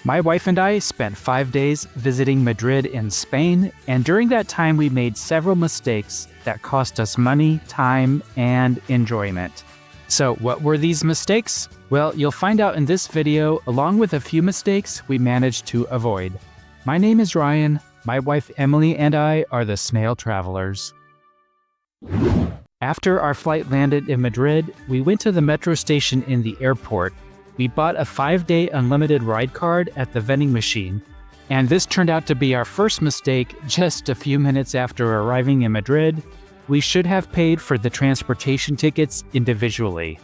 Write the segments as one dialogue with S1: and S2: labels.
S1: My wife and I spent 5 days visiting Madrid in Spain, and during that time we made several mistakes that cost us money, time, and enjoyment. So what were these mistakes? Well, you'll find out in this video, along with a few mistakes we managed to avoid. My name is Ryan, my wife Emily and I are the Snail Travelers. After our flight landed in Madrid, we went to the metro station in the airport. We bought a 5-day unlimited ride card at the vending machine, and this turned out to be our first mistake just a few minutes after arriving in Madrid. We should have paid for the transportation tickets individually.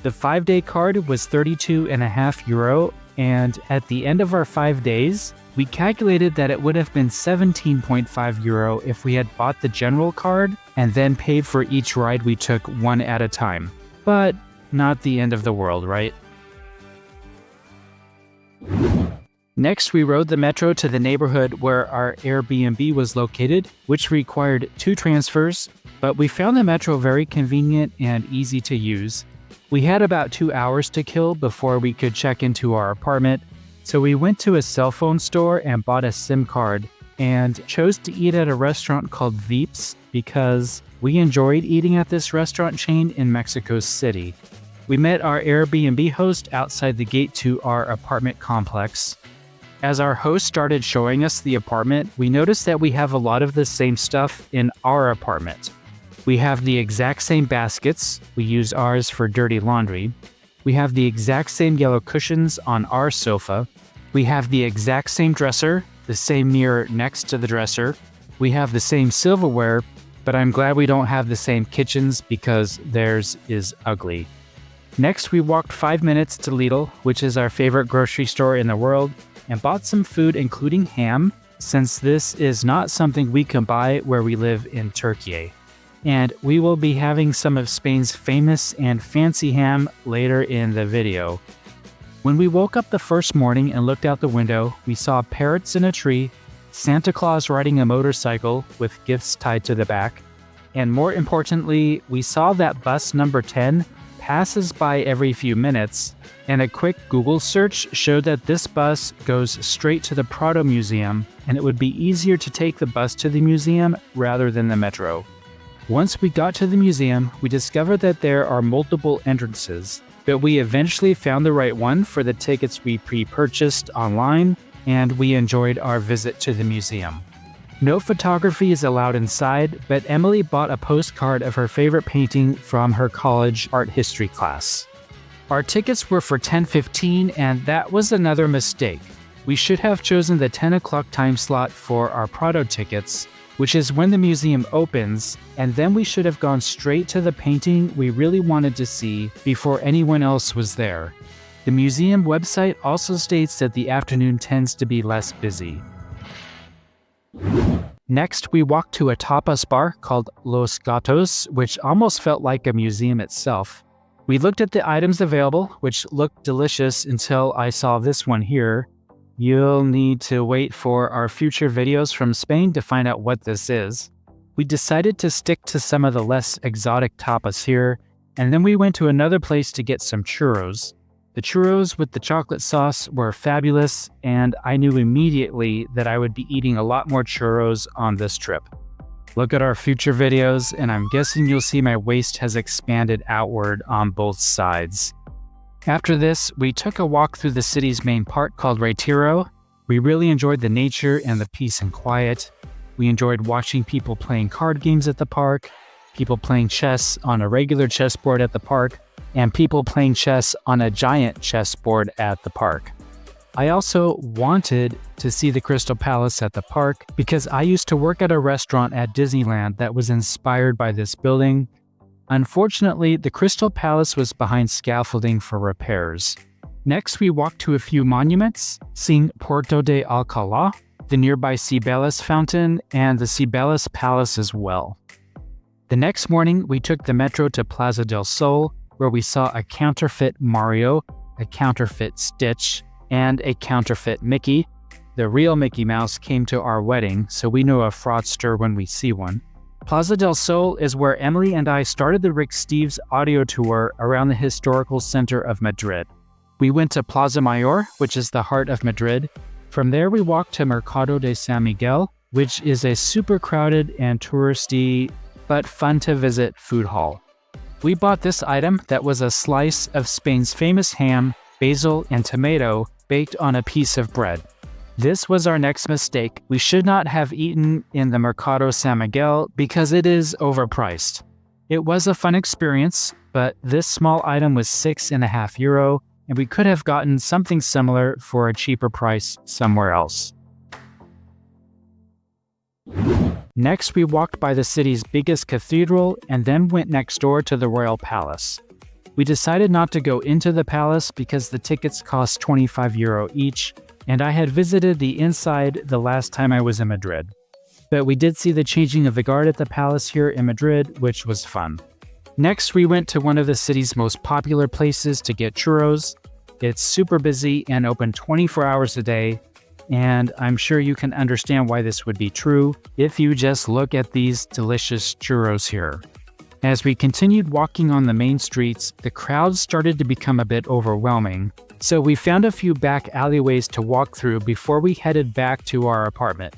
S1: The 5-day card was €32.50, and at the end of our 5 days, we calculated that it would have been €17.50 if we had bought the general card and then paid for each ride we took one at a time. But not the end of the world, right? Next, we rode the metro to the neighborhood where our Airbnb was located, which required 2 transfers, but we found the metro very convenient and easy to use. We had about 2 hours to kill before we could check into our apartment, so we went to a cell phone store and bought a SIM card, and chose to eat at a restaurant called Veeps because we enjoyed eating at this restaurant chain in Mexico City. We met our Airbnb host outside the gate to our apartment complex. As our host started showing us the apartment, we noticed that we have a lot of the same stuff in our apartment. We have the exact same baskets, we use ours for dirty laundry. We have the exact same yellow cushions on our sofa. We have the exact same dresser, the same mirror next to the dresser. We have the same silverware, but I'm glad we don't have the same kitchens because theirs is ugly. Next, we walked 5 minutes to Lidl, which is our favorite grocery store in the world, and bought some food including ham, since this is not something we can buy where we live in Turkey. And we will be having some of Spain's famous and fancy ham later in the video. When we woke up the first morning and looked out the window, we saw parrots in a tree, Santa Claus riding a motorcycle with gifts tied to the back, and more importantly, we saw that bus number 10 passes by every few minutes, and a quick Google search showed that this bus goes straight to the Prado Museum, and it would be easier to take the bus to the museum rather than the metro. Once we got to the museum, we discovered that there are multiple entrances, but we eventually found the right one for the tickets we pre-purchased online, and we enjoyed our visit to the museum. No photography is allowed inside, but Emily bought a postcard of her favorite painting from her college art history class. Our tickets were for 10:15, and that was another mistake. We should have chosen the 10 o'clock time slot for our Prado tickets, which is when the museum opens, and then we should have gone straight to the painting we really wanted to see before anyone else was there. The museum website also states that the afternoon tends to be less busy. Next, we walked to a tapas bar called Los Gatos, which almost felt like a museum itself. We looked at the items available, which looked delicious until I saw this one here. You'll need to wait for our future videos from Spain to find out what this is. We decided to stick to some of the less exotic tapas here, and then we went to another place to get some churros. The churros with the chocolate sauce were fabulous, and I knew immediately that I would be eating a lot more churros on this trip. Look at our future videos, and I'm guessing you'll see my waist has expanded outward on both sides. After this, we took a walk through the city's main park called Retiro. We really enjoyed the nature and the peace and quiet. We enjoyed watching people playing card games at the park, people playing chess on a regular chessboard at the park, and people playing chess on a giant chessboard at the park. I also wanted to see the Crystal Palace at the park because I used to work at a restaurant at Disneyland that was inspired by this building. Unfortunately, the Crystal Palace was behind scaffolding for repairs. Next, we walked to a few monuments, seeing Puerto de Alcalá, the nearby Cibeles Fountain, and the Cibeles Palace as well. The next morning, we took the metro to Plaza del Sol, where we saw a counterfeit Mario, a counterfeit Stitch, and a counterfeit Mickey. The real Mickey Mouse came to our wedding, so we know a fraudster when we see one. Plaza del Sol is where Emily and I started the Rick Steves audio tour around the historical center of Madrid. We went to Plaza Mayor, which is the heart of Madrid. From there, we walked to Mercado de San Miguel, which is a super crowded and touristy, but fun to visit food hall. We bought this item that was a slice of Spain's famous ham, basil, and tomato baked on a piece of bread. This was our next mistake. We should not have eaten in the Mercado San Miguel because it is overpriced. It was a fun experience, but this small item was €6.50, and we could have gotten something similar for a cheaper price somewhere else. Next, we walked by the city's biggest cathedral and then went next door to the Royal Palace. We decided not to go into the palace because the tickets cost €25 each, and I had visited the inside the last time I was in Madrid. But we did see the changing of the guard at the palace here in Madrid, which was fun. Next, we went to one of the city's most popular places to get churros. It's super busy and open 24 hours a day, and I'm sure you can understand why this would be true if you just look at these delicious churros here. As we continued walking on the main streets, the crowds started to become a bit overwhelming, so we found a few back alleyways to walk through before we headed back to our apartment.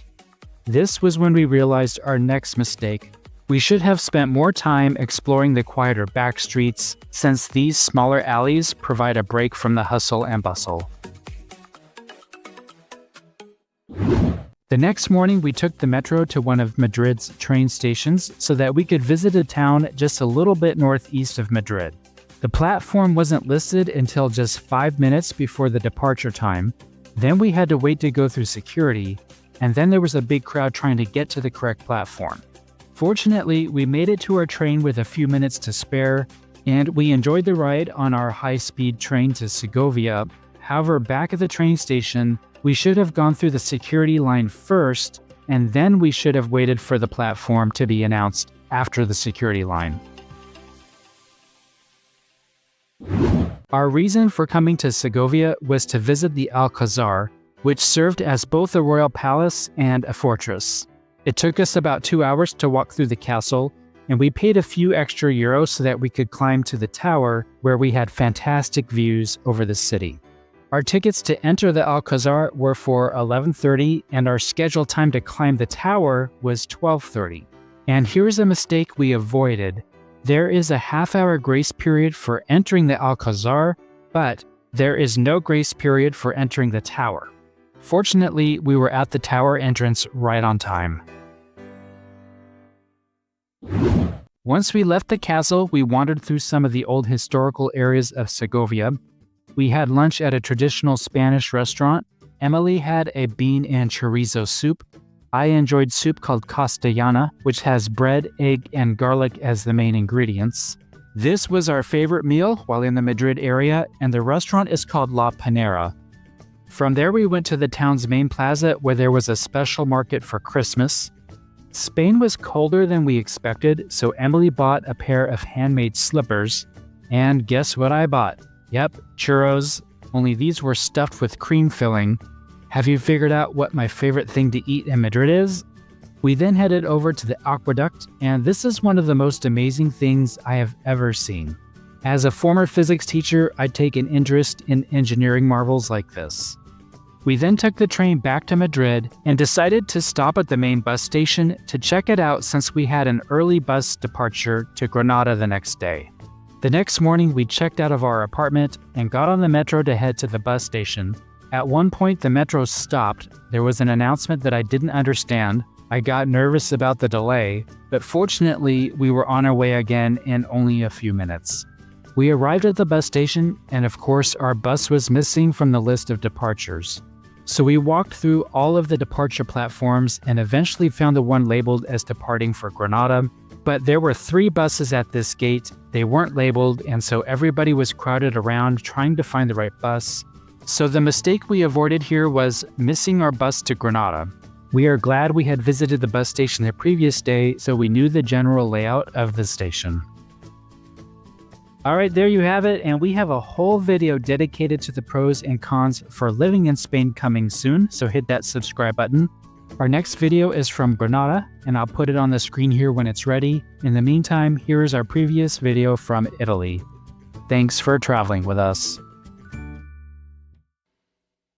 S1: This was when we realized our next mistake. We should have spent more time exploring the quieter back streets, since these smaller alleys provide a break from the hustle and bustle. The next morning, we took the metro to one of Madrid's train stations so that we could visit a town just a little bit northeast of Madrid. The platform wasn't listed until just 5 minutes before the departure time. Then we had to wait to go through security, and then there was a big crowd trying to get to the correct platform. Fortunately, we made it to our train with a few minutes to spare, and we enjoyed the ride on our high-speed train to Segovia. However, back at the train station, we should have gone through the security line first, and then we should have waited for the platform to be announced after the security line. Our reason for coming to Segovia was to visit the Alcazar, which served as both a royal palace and a fortress. It took us about 2 hours to walk through the castle, and we paid a few extra euros so that we could climb to the tower where we had fantastic views over the city. Our tickets to enter the Alcazar were for 11:30, and our scheduled time to climb the tower was 12:30. And here's a mistake we avoided. There is a half-hour grace period for entering the Alcazar, but there is no grace period for entering the tower. Fortunately, we were at the tower entrance right on time. Once we left the castle, we wandered through some of the old historical areas of Segovia. We had lunch at a traditional Spanish restaurant. Emily had a bean and chorizo soup. I enjoyed soup called castellana, which has bread, egg, and garlic as the main ingredients. This was our favorite meal while in the Madrid area, and the restaurant is called La Panera. From there, we went to the town's main plaza where there was a special market for Christmas. Spain was colder than we expected, so Emily bought a pair of handmade slippers. And guess what I bought? Yep, churros, only these were stuffed with cream filling. Have you figured out what my favorite thing to eat in Madrid is? We then headed over to the aqueduct, and this is one of the most amazing things I have ever seen. As a former physics teacher, I take an interest in engineering marvels like this. We then took the train back to Madrid and decided to stop at the main bus station to check it out since we had an early bus departure to Granada the next day. The next morning, we checked out of our apartment and got on the metro to head to the bus station. At one point, the metro stopped. There was an announcement that I didn't understand. I got nervous about the delay, but fortunately, we were on our way again in only a few minutes. We arrived at the bus station, and of course, our bus was missing from the list of departures. So we walked through all of the departure platforms and eventually found the one labeled as departing for Granada. But there were 3 buses at this gate. They weren't labeled, and so everybody was crowded around trying to find the right bus. So the mistake we avoided here was missing our bus to Granada. We are glad we had visited the bus station the previous day, so we knew the general layout of the station. Alright, there you have it, and we have a whole video dedicated to the pros and cons for living in Spain coming soon, so hit that subscribe button. Our next video is from Granada, and I'll put it on the screen here when it's ready. In the meantime, here is our previous video from Italy. Thanks for traveling with us.